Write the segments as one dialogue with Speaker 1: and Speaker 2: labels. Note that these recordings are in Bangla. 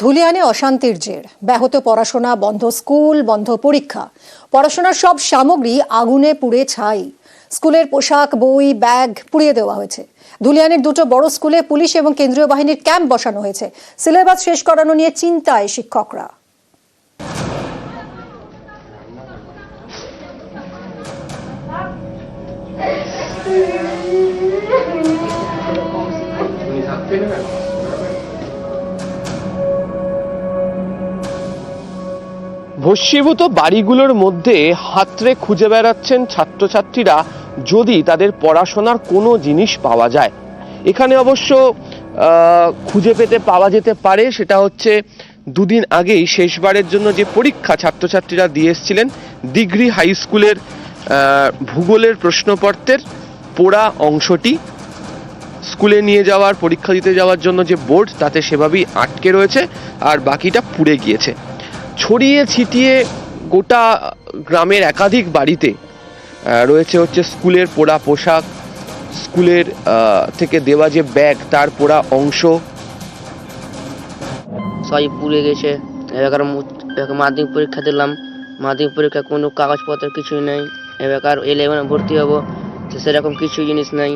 Speaker 1: ধুলিয়ানে অশান্তির জের, ব্যাহত পড়াশোনা, বন্ধ স্কুল, বন্ধ পরীক্ষা। পড়াশোনার সব সামগ্রী আগুনে পুড়ে ছাই। স্কুলের পোশাক, বই, ব্যাগ পুড়িয়ে দেওয়া হয়েছে। ধুলিয়ানের দুটো বড় স্কুলে পুলিশ এবং কেন্দ্রীয় বাহিনীর ক্যাম্প বসানো হয়েছে। সিলেবাস শেষ করানো নিয়ে চিন্তায় শিক্ষকরা।
Speaker 2: ভস্মীভূত বাড়িগুলোর মধ্যে হাতড়ে খুঁজে বেড়াচ্ছেন ছাত্রছাত্রীরা যদি তাদের পড়াশোনার কোনো জিনিস পাওয়া যায়। এখানে অবশ্য খুঁজে পেতে পাওয়া যেতে পারে, সেটা হচ্ছে দুদিন আগেই শেষবারের জন্য যে পরীক্ষা ছাত্রছাত্রীরা দিয়ে এসেছিলেন, ডিগ্রি হাই স্কুলের ভূগোলের প্রশ্নপত্রের পোড়া অংশটি স্কুলে নিয়ে যাওয়ার, পরীক্ষা দিতে যাওয়ার জন্য যে বোর্ড, তাতে সেভাবেই আটকে রয়েছে, আর বাকিটা পুড়ে গিয়েছে। ছড়িয়ে ছিটিয়ে গোটা গ্রামের একাধিক বাড়িতে রয়েছে হচ্ছে স্কুলের পোড়া পোশাক, স্কুলের থেকে দেওয়া যে ব্যাগ, তার পোড়া অংশ
Speaker 3: সবই পুড়ে গেছে। এবার মাধ্যমিক পরীক্ষা দিলাম, মাধ্যমিক পরীক্ষা কোনো কাগজপত্র কিছুই নেই। এবার 11 ভর্তি হবো, সেরকম কিছু জিনিস নেই।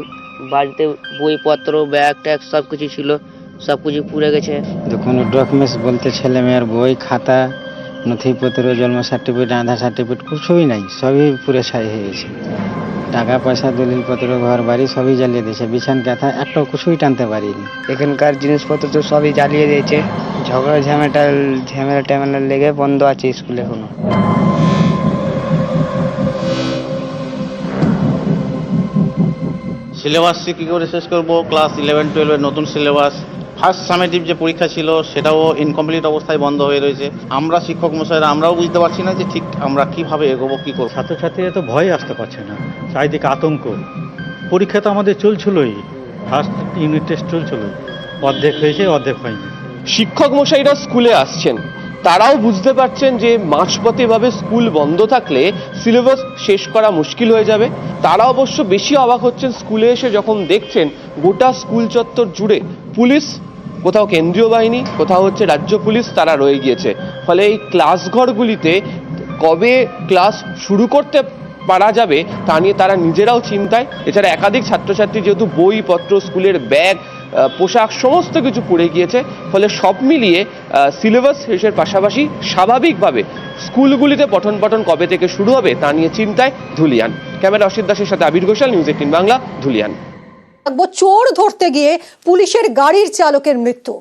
Speaker 3: বাড়িতে বইপত্র, ব্যাগ ট্যাগ সব কিছু ছিল, সব কিছু পুড়ে গেছে।
Speaker 4: দেখুন, ডকুমেন্টস বলতে ছেলে মেয়ের বই, খাতা, নথিপত্র, জন্ম সার্টিফিকেট, আধার সার্টিফিকেট কিছুই নাই, সবই পুরে ছাই হয়ে গেছে। টাকা পয়সা, দলিলপত্র, ঘর বাড়ি সবই জ্বালিয়ে দিয়েছে। বিছান কাঁথা একটা কিছুই টানতে পারিনি।
Speaker 5: এখানকার জিনিসপত্র তো সবই জ্বালিয়ে দিয়েছে। ঝগড়া ঝামেলা লেগে বন্ধ আছে স্কুল এখনো।
Speaker 6: সিলেবাস কী করে শেষ করবো? ক্লাস 11-12 নতুন সিলেবাস। ফার্স্ট সামেটিভ যে পরীক্ষা ছিল সেটাও ইনকমপ্লিট অবস্থায় বন্ধ হয়ে রয়েছে। আমরা শিক্ষক মশাইরা আমরাও বুঝতে পারছি না যে ঠিক আমরা কিভাবে এগোবো, কী করবো।
Speaker 7: ছাত্রছাত্রীরা তো ভয় আসতে পারছে না, চারিদিকে আতঙ্ক। পরীক্ষা তো আমাদের চলছিলই, ফার্স্ট ইউনিট টেস্ট চলছিল, অর্ধেক হয়েছে, অর্ধেক হয়নি।
Speaker 2: শিক্ষক মশাইরা স্কুলে আসছেন, তারাও বুঝতে পারছেন যে মাঝপথে এভাবে স্কুল বন্ধ থাকলে সিলেবাস শেষ করা মুশকিল হয়ে যাবে। তারা অবশ্য বেশি অবাক হচ্ছেন স্কুলে এসে যখন দেখছেন গোটা স্কুল চত্বর জুড়ে পুলিশ, কোথাও কেন্দ্রীয় বাহিনী, কোথাও হচ্ছে রাজ্য পুলিশ, তারা রয়ে গিয়েছে। ফলে এই ক্লাসঘরগুলিতে কবে ক্লাস শুরু করতে পারা যাবে তা নিয়ে তারা নিজেরাও চিন্তায়। এছাড়া একাধিক ছাত্রছাত্রী যেহেতু বইপত্র, স্কুলের ব্যাগ, পোশাক সমস্ত কিছু পুড়ে গিয়েছে, ফলে সব মিলিয়ে সিলেবাস শেষের পাশাপাশি স্বাভাবিকভাবে স্কুলগুলিতে পঠন পাঠন কবে থেকে শুরু হবে তা নিয়ে চিন্তায় ধুলিয়ান। ক্যামেরা অসিত দাসের সাথে আবির ঘোষাল, নিউজ 18 বাংলা, ধুলিয়ান।
Speaker 1: চোর ধরতে গিয়ে পুলিশের গাড়ির চালকের মৃত্যু।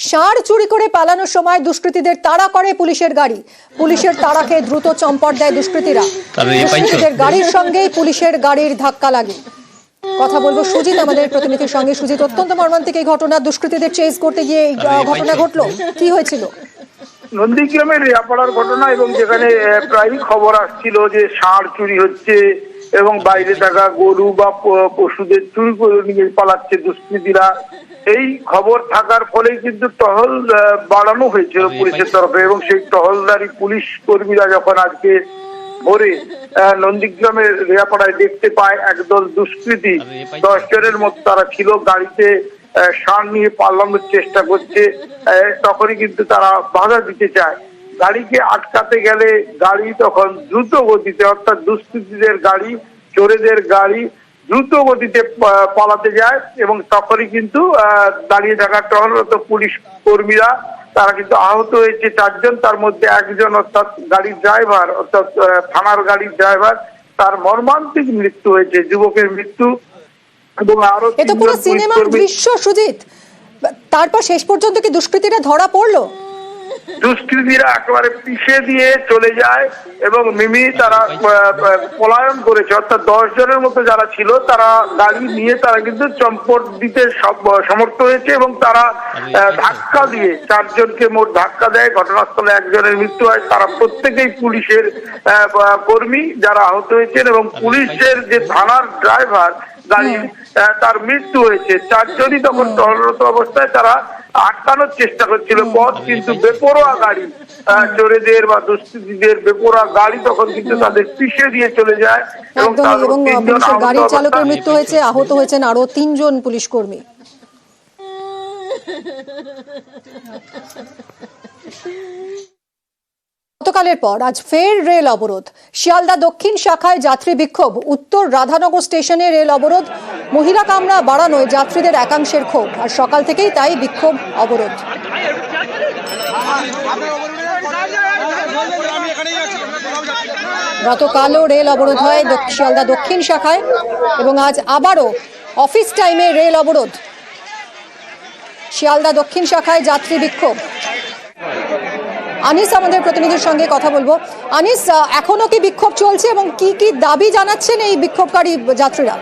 Speaker 1: ষাঁড় চুরি করে পালানোর সময় দুষ্কৃতীদের তাড়া করে পুলিশের গাড়ি। পুলিশের তাড়াকে দ্রুত চম্পট দেয় দুষ্কৃতীরা। দুষ্কৃতীদের গাড়ির সঙ্গেই পুলিশের গাড়ির ধাক্কা লাগে। কথা বলবো সুজিত, আমাদের প্রতিনিধির সঙ্গে। সুজিত, অত্যন্ত মর্মান্তিক এই ঘটনা, দুষ্কৃতীদের চেজ করতে গিয়ে এই ঘটনা ঘটলো, কি হয়েছিল?
Speaker 8: নন্দীগ্রামের রিয়াপাড়ার ঘটনা, এবং যেখানে প্রায়ই খবর আসছিল যে ষাঁড় চুরি হচ্ছে এবং বাইরে থাকা গরু বা পশুদের চুরি করে নিয়ে পালাচ্ছে দুষ্কৃতীরা। এই খবর থাকার ফলে কিন্তু টহল বাড়ানো হয়েছিল পুলিশের তরফে, এবং সেই টহলদারি পুলিশ কর্মীরা যখন আজকে ভোরে নন্দীগ্রামের রিয়াপাড়ায় দেখতে পায় একদল দুষ্কৃতী, 10 জনের মতো তারা ছিল, গাড়িতে ষাঁড় নিয়ে পালানোর চেষ্টা করছে, তখনই কিন্তু তারা বাধা দিতে চায়। গাড়িকে আটকাতে গেলে গাড়ি তখন দ্রুত গতিতে, অর্থাৎ দুষ্কৃতীদের গাড়ি, চোরেদের গাড়ি দ্রুত গতিতে পালাতে যায়, এবং তখনই কিন্তু দাঁড়িয়ে থাকা টহলরত পুলিশ কর্মীরা তারা কিন্তু আহত হয়েছে 4 জন। তার মধ্যে একজন, অর্থাৎ গাড়ির ড্রাইভার, অর্থাৎ থানার গাড়ির ড্রাইভার, তার মর্মান্তিক মৃত্যু হয়েছে, যুবকের মৃত্যু। এবং আরো
Speaker 1: এটা পুরো সিনেমার দৃশ্য সুজিত। তারপর শেষ পর্যন্ত কি দুষ্কৃতীরা ধরা পড়লো?
Speaker 8: দুষ্কৃতীরা একেবারে পিছিয়ে দিয়ে চলে যায় এবং মিমি তারা পলায়ন করেছে, অর্থাৎ 10 জনের মতো যারা ছিল তারা গাড়ি নিয়ে তারা কিন্তু চম্পট দিতে সমর্থ হয়েছে, এবং তারা ধাক্কা দিয়ে 4 জনকে মোট ধাক্কা দেয়। ঘটনাস্থলে 1 জনের মৃত্যু হয়। তারা প্রত্যেকেই পুলিশের কর্মী যারা আহত হয়েছেন, এবং পুলিশের যে থানার ড্রাইভার গাড়ির, তার মৃত্যু হয়েছে। 4 জনই তখন টহলরত অবস্থায় তারা আটকানোর চেষ্টা করছিল পথ, কিন্তু বেপরোয়া গাড়ি, চোরেদের বা দুষ্কৃতীদের বেপরোয়া গাড়ি তখন কিন্তু তাদের পিছিয়ে দিয়ে চলে যায়, এবং
Speaker 1: গাড়ির চালকের মৃত্যু হয়েছে, আহত হয়েছেন আরো 3 জন পুলিশ কর্মী। গতকালের পর আজ ফের রেল অবরোধ। শিয়ালদা দক্ষিণ শাখায় যাত্রী বিক্ষোভ, উত্তর রাধানগর স্টেশনে রেল অবরোধ, মহিলা কামরা বাড়ানোয় যাত্রীদের একাংশের ক্ষোভ, আর সকাল থেকেই তাই বিক্ষোভ অবরোধ। গতকালও রেল অবরোধ হয় শিয়ালদা দক্ষিণ শাখায় এবং আজ আবারও অফিস টাইমে রেল অবরোধ। শিয়ালদা দক্ষিণ শাখায় যাত্রী বিক্ষোভ। আনিস আমাদের প্রতিনিধির সঙ্গে কথা বলবো। আনিস, এখনো কি বিক্ষোভ চলছে এবং কি কি দাবি জানাচ্ছেন এই বিক্ষোভকারী যাত্রীরা?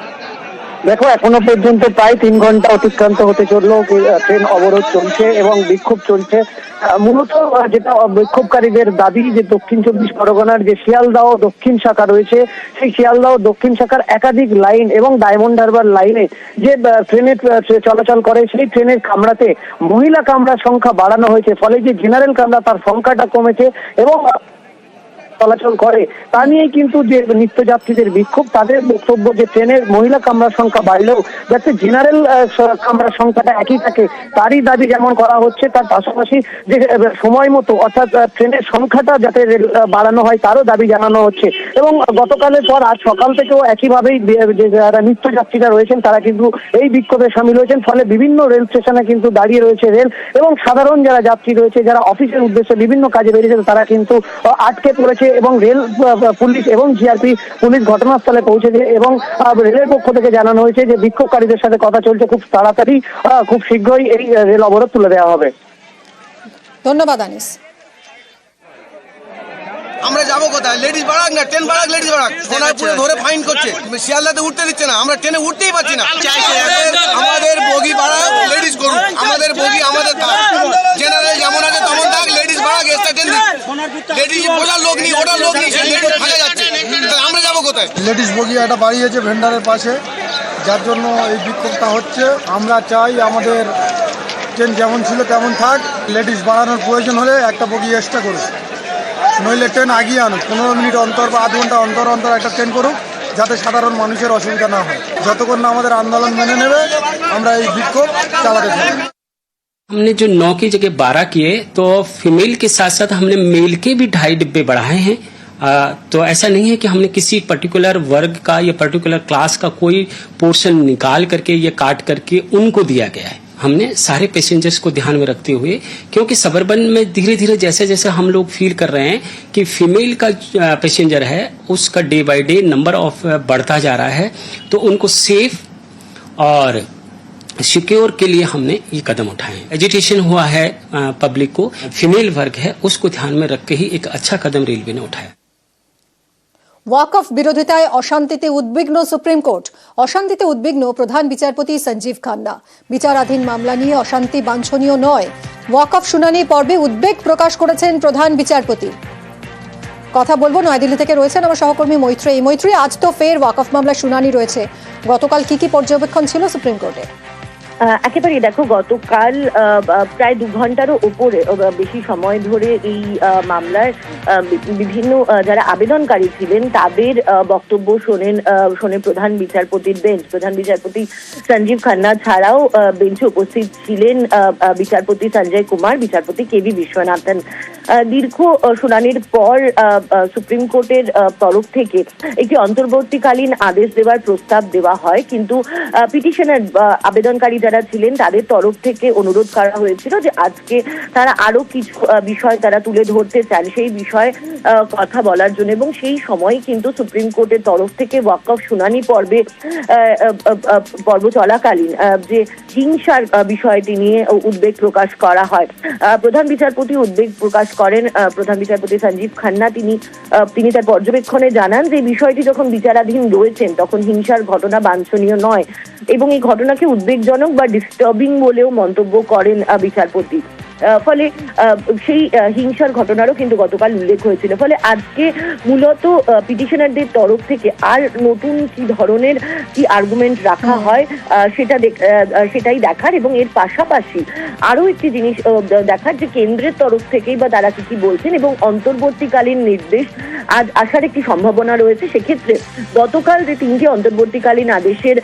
Speaker 9: দেখো, এখনো পর্যন্ত প্রায় 3 ঘন্টা অতিক্রান্ত হতে চললো, ট্রেন অবরোধ চলছে এবং বিক্ষোভ চলছে। মূলত যেটা বিক্ষোভকারীদের দাবি যে দক্ষিণ 24 পরগনার যে শিয়ালদাহ দক্ষিণ শাখা রয়েছে, সেই শিয়ালদাহ দক্ষিণ শাখার একাধিক লাইন এবং ডায়মন্ড হারবার লাইনে যে ট্রেনের চলাচল করে, সেই ট্রেনের কামরাতে মহিলা কামরার সংখ্যা বাড়ানো হয়েছে, ফলে যে জেনারেল কামরা তার সংখ্যাটা কমেছে এবং চলাচল করে তা নিয়ে কিন্তু যে নিত্যযাত্রীদের বিক্ষোভ, তাদের বক্তব্য যে ট্রেনের মহিলা কামরার সংখ্যা বাড়লেও যাতে জেনারেল কামরার সংখ্যাটা একই থাকে তারই দাবি যেমন করা হচ্ছে, তার পাশাপাশি যে সময় মতো অর্থাৎ ট্রেনের সংখ্যাটা যাতে বাড়ানো হয় তারও দাবি জানানো হচ্ছে। এবং গতকালের পর আজ সকাল থেকেও একইভাবেই যে যারা নিত্যযাত্রীরা রয়েছেন তারা কিন্তু এই বিক্ষোভে সামিল হয়েছেন, ফলে বিভিন্ন রেল স্টেশনে কিন্তু দাঁড়িয়ে রয়েছে রেল এবং সাধারণ যারা যাত্রী রয়েছে যারা অফিসের উদ্দেশ্যে বিভিন্ন কাজে বেরিয়েছেন তারা কিন্তু আটকে পড়েছে এবং রেল পুলিশ এবং জিআরপি পুলিশ ঘটনাস্থলে পৌঁছেছে এবং রেলের পক্ষ থেকে জানানো হয়েছে যে বিক্ষোভকারীদের সাথে কথা চলছে, খুব তাড়াতাড়ি খুব শীঘ্রই এই রেল অবরোধ তুলে দেওয়া হবে।
Speaker 1: ধন্যবাদ আনিস।
Speaker 10: আমরা যাবো কোথায়? লেডিস বাড়াক না, ট্রেন বাড়াক, লেডিস বাড়াক, সোনারপুরে ধরে ফাইন করছে, শিয়ালদাতে উঠতে দিচ্ছে না, আমরা ট্রেনে উঠতেই পারছি না। আমাদের বগি বাড়াক, লেডিস করুক, আমাদের বগি আমাদের থাক, জেনারেল যেমন আছে তেমন থাক, লেডিস বাড়াক, এক্সট্রা ট্রেন দিক, লেডিস ওটার লোক নেই, ওটার লোক নেই, সেই লেডিস ভাগে যাচ্ছে, আমরা যাবো কোথায়?
Speaker 11: লেডিস বগি একটা বাড়িয়েছে ভেন্ডারের পাশে, যার জন্য এই বিক্ষোভটা হচ্ছে। আমরা চাই আমাদের ট্রেন যেমন ছিল তেমন থাক, লেডিস বাড়ানোর প্রয়োজন হলে একটা বগি এক্সট্রা করুক, নইলে ট্রেন আগিয়ে আনুক, 15 মিনিট অন্তর বা আধ ঘন্টা অন্তর অন্তর একটা ট্রেন করুক, যাতে সাধারণ মানুষের অসুবিধা না হয়। যতক্ষণ না আমাদের আন্দোলন মেনে নেবে আমরা এই বিক্ষোভ চালাতে থাকব।
Speaker 12: हमने जो 9 की जगह 12 किए, तो फीमेल के साथ साथ हमने मेल के भी 2.5 डिब्बे बढ़ाए हैं। तो ऐसा नहीं है कि हमने किसी पर्टिकुलर वर्ग का या पर्टिकुलर क्लास का कोई पोर्शन निकाल करके या काट करके उनको दिया गया है। हमने सारे पैसेंजर्स को ध्यान में रखते हुए, क्योंकि सबर्बन में धीरे धीरे जैसे जैसे हम लोग फील कर रहे हैं कि फीमेल का पैसेंजर है उसका day by day number of बढ़ता जा रहा है, तो उनको सेफ और सिक्योर के लिए हमने ये कदम उठाए। एजिटेशन हुआ है पब्लिक को, फीमेल वर्ग है उसको ध्यान में रख के ही एक अच्छा कदम रेलवे ने उठाया।
Speaker 1: ওয়াকফ বিরোধিতায় অশান্তিতে উদ্বিগ্ন সুপ্রিম কোর্ট। অশান্তিতে উদ্বিগ্ন প্রধান বিচারপতি সঞ্জীব খান্না। বিচারাধীন মামলা নিয়ে অশান্তি বাঞ্ছনীয় নয়, ওয়াকফ শুনানি পর্বে উদ্বেগ প্রকাশ করেছেন প্রধান বিচারপতি। কথা বলবো, নয়াদিল্লি থেকে রয়েছেন আমার সহকর্মী মৈত্রী। আজ তো ফের ওয়াকফ মামলা শুনানি রয়েছে, গতকাল কি কি পর্যবেক্ষণ ছিল সুপ্রিম কোর্টে?
Speaker 13: একেবারে দেখো, গতকাল প্রায় 2 ঘন্টারও উপরে বেশি সময় ধরে এই মামলার বিভিন্ন যারা আবেদনকারী ছিলেন তাদের বক্তব্য শোনে প্রধান বিচারপতির বেঞ্চ। প্রধান বিচারপতি সঞ্জীব খান্না ছাড়াও বেঞ্চে উপস্থিত ছিলেন বিচারপতি সঞ্জয় কুমার, বিচারপতি কেভি বিশ্বনাথন। দীর্ঘ শুনানির পর সুপ্রিম কোর্টের তরফ থেকে একটি অন্তর্বর্তীকালীন আদেশ দেওয়ার প্রস্তাব দেওয়া হয়, কিন্তু পিটিশনের আবেদনকারী যারা ছিলেন তাদের তরফ থেকে অনুরোধ করা হয়েছিল যে আজকে তারা আরো কিছু বিষয় তারা তুলে ধরতে চান, সেই বিষয়ে কথা বলার জন্য। এবং সেই সময় কিন্তু সুপ্রিম কোর্টের তরফ থেকে ওয়াকফ শুনানি পর্ব চলাকালীন যে হিংসার বিষয়টি নিয়ে উদ্বেগ প্রকাশ করা হয়। প্রধান বিচারপতি উদ্বেগ প্রকাশ করেন, প্রধান বিচারপতি সঞ্জীব খান্না তিনি তার পর্যবেক্ষণে জানান যে বিষয়টি যখন বিচারাধীন রয়েছেন তখন হিংসার ঘটনা বাঞ্ছনীয় নয় এবং এই ঘটনাকে উদ্বেগজনক বা ডিস্টার্বিং বলেও মন্তব্য করেন বিচারপতি। ফলে সেই হিংসার ঘটনারও কিন্তু গতকাল উল্লেখ হয়েছিল। ফলে আজকে মূলত পিটিশনারদের তরফ থেকে আর নতুন কি ধরনের কি আর্গুমেন্ট রাখা হয় সেটাই দেখার, এবং এর পাশাপাশি আরো একটি জিনিস দেখার যে কেন্দ্রের তরফ থেকেই বা তারা কি বলছেন, এবং অন্তর্বর্তীকালীন নির্দেশ আজ আসার একটি সম্ভাবনা রয়েছে। সেক্ষেত্রে গতকাল যে 3টি অন্তর্বর্তীকালীন আদেশের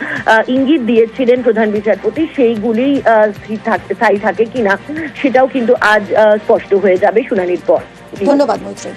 Speaker 13: ইঙ্গিত দিয়েছিলেন প্রধান বিচারপতি, সেইগুলি স্থায়ী থাকে কিনা সেটাও কিন্তু আজ স্পষ্ট হয়ে যাবে শুনানির পর।
Speaker 1: ধন্যবাদ মৈত্রী।